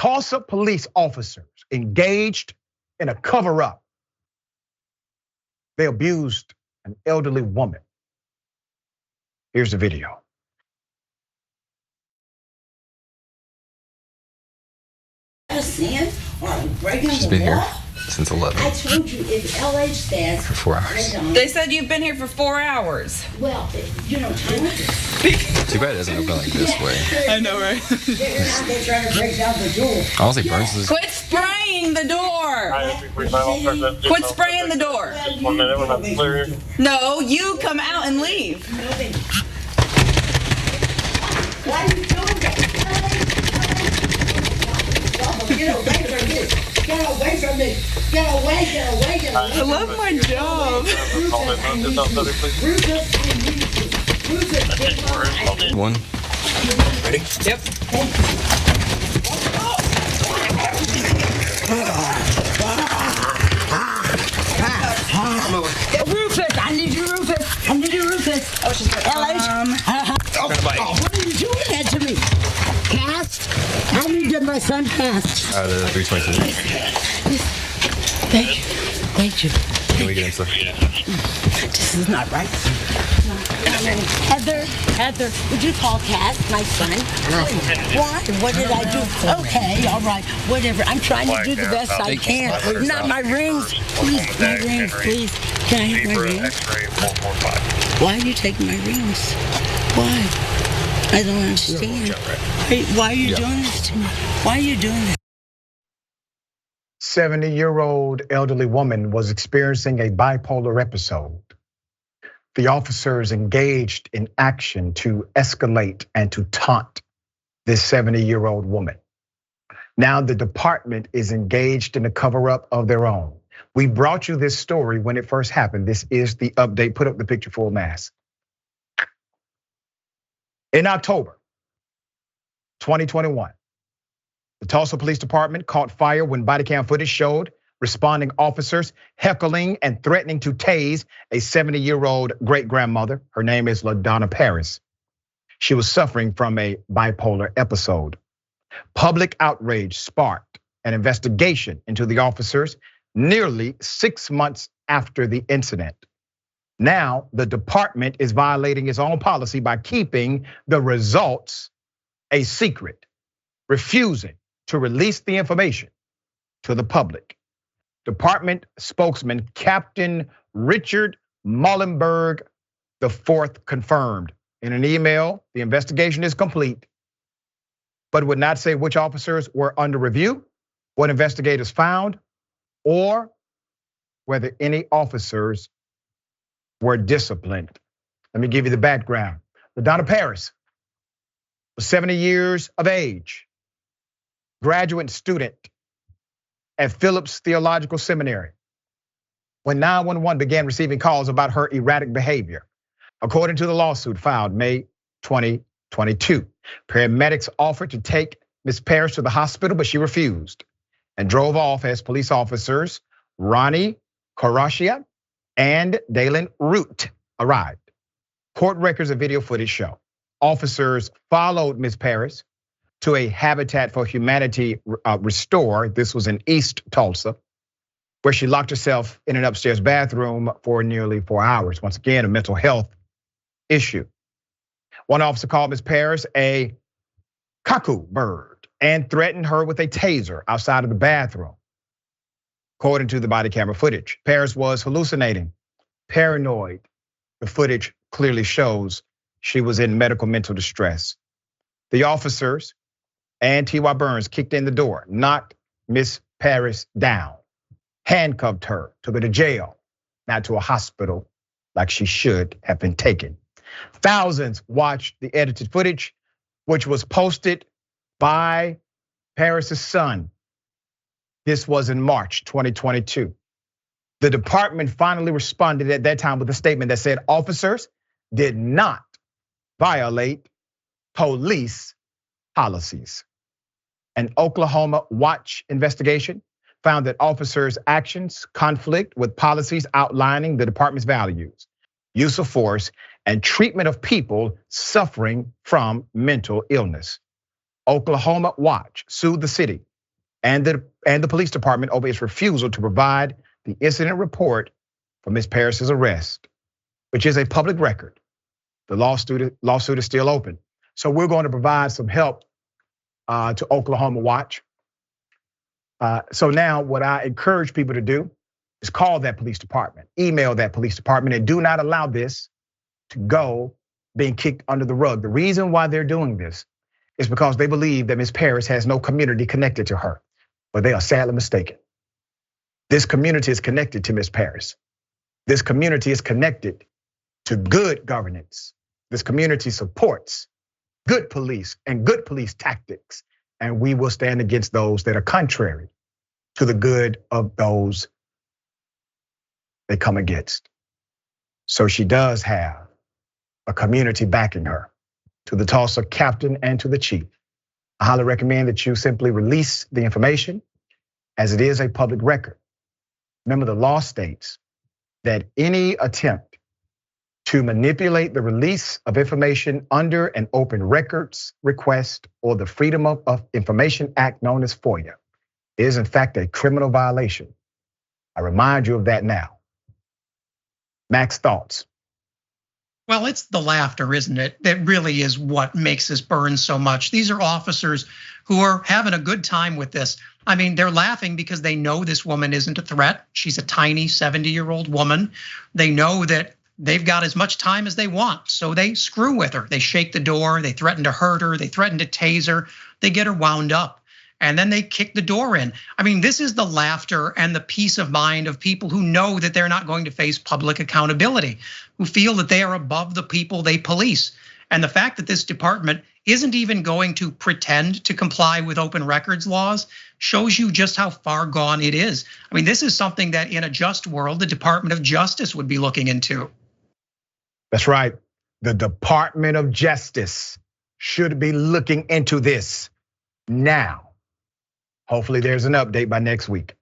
Tulsa police officers engaged in a cover-up. They abused an elderly woman. Here's the video. She's been here since 11. I told you if LH stands for 4 hours. They said you've been here for 4 hours. Well, you know, time. Too bad it doesn't open like this way. I know, right? They're trying to break down the door. Honestly, Burns is. Quit spraying the door. Quit spraying the door. Just 1 minute when I'm clear. No, you come out and leave. Why are you doing that? Get away from me. Get away from me. Get away, get away, get away. I love my job. One. Ready? Yep. Rufus, I need you, Rufus. I need you, Rufus. Oh, she's like, What are you doing that to me? Cast? I need to get my son cast. The 322. Thank you. Thank you. Can we get inside? This is not right. Heather, would you call Cass, my son? Why? What did I do? Okay, all right, whatever. I'm trying to do the best I can. Not my rings. Please, my rings, please. Can I have my rings? Why are you taking my rings? Why? I don't understand. Why are you doing this to me? Why are you doing this? 70-year-old elderly woman was experiencing a bipolar episode. The officers engaged in action to escalate and to taunt this 70-year-old woman. Now the department is engaged in a cover-up of their own. We brought you this story when it first happened. This is the update. Put up the picture full mass. In October 2021, the Tulsa Police Department caught fire when bodycam footage showed responding officers heckling and threatening to tase a 70-year-old great-grandmother. Her name is LaDonna Paris. She was suffering from a bipolar episode. Public outrage sparked an investigation into the officers nearly 6 months after the incident. Now, the department is violating its own policy by keeping the results a secret, refusing to release the information to the public. Department spokesman Captain Richard Mullenberg IV confirmed in an email the investigation is complete, but would not say which officers were under review, what investigators found, or whether any officers were disciplined. Let me give you the background. LaDonna Paris was 70 years of age, graduate student at Phillips Theological Seminary when 911 began receiving calls about her erratic behavior. According to the lawsuit filed May 2022, paramedics offered to take Ms. Paris to the hospital, but she refused and drove off as police officers Ronnie Karashia and Dalen Root arrived. Court records and video footage show officers followed Ms. Paris to a Habitat for Humanity restore. This was in East Tulsa, where she locked herself in an upstairs bathroom for nearly 4 hours. Once again, a mental health issue. One officer called Ms. Paris a cuckoo bird and threatened her with a taser outside of the bathroom. According to the body camera footage, Paris was hallucinating, paranoid. The footage clearly shows she was in medical mental distress. The officers and T.Y. Burns kicked in the door, knocked Miss Paris down, handcuffed her, took her to jail, not to a hospital like she should have been taken. Thousands watched the edited footage, which was posted by Paris's son. This was in March 2022. The department finally responded at that time with a statement that said officers did not violate police policies. An Oklahoma Watch investigation found that officers' actions conflict with policies outlining the department's values, use of force, and treatment of people suffering from mental illness. Oklahoma Watch sued the city and the police department over its refusal to provide the incident report for Ms. Paris's arrest, which is a public record. The lawsuit is still open. So we're going to provide some help to Oklahoma Watch. So now what I encourage people to do is call that police department, email that police department, and do not allow this to go being kicked under the rug. The reason why they're doing this is because they believe that Ms. Paris has no community connected to her, but they are sadly mistaken. This community is connected to Ms. Paris. This community is connected to good governance. This community supports good police and good police tactics. And we will stand against those that are contrary to the good of those they come against. So she does have a community backing her. To the Tulsa captain and to the chief, I highly recommend that you simply release the information as it is a public record. Remember, the law states that any attempt to manipulate the release of information under an open records request or the Freedom of Information Act known as FOIA is in fact a criminal violation. I remind you of that now. Max, thoughts? Well, it's the laughter, isn't it? That really is what makes this burn so much. These are officers who are having a good time with this. I mean, they're laughing because they know this woman isn't a threat. She's a tiny 70-year-old woman. They know that they've got as much time as they want, so they screw with her. They shake the door, they threaten to hurt her, they threaten to tase her, they get her wound up, and then they kick the door in. I mean, this is the laughter and the peace of mind of people who know that they're not going to face public accountability, who feel that they are above the people they police. And the fact that this department isn't even going to pretend to comply with open records laws shows you just how far gone it is. I mean, this is something that in a just world, the Department of Justice would be looking into. That's right. The Department of Justice should be looking into this now. Hopefully there's an update by next week.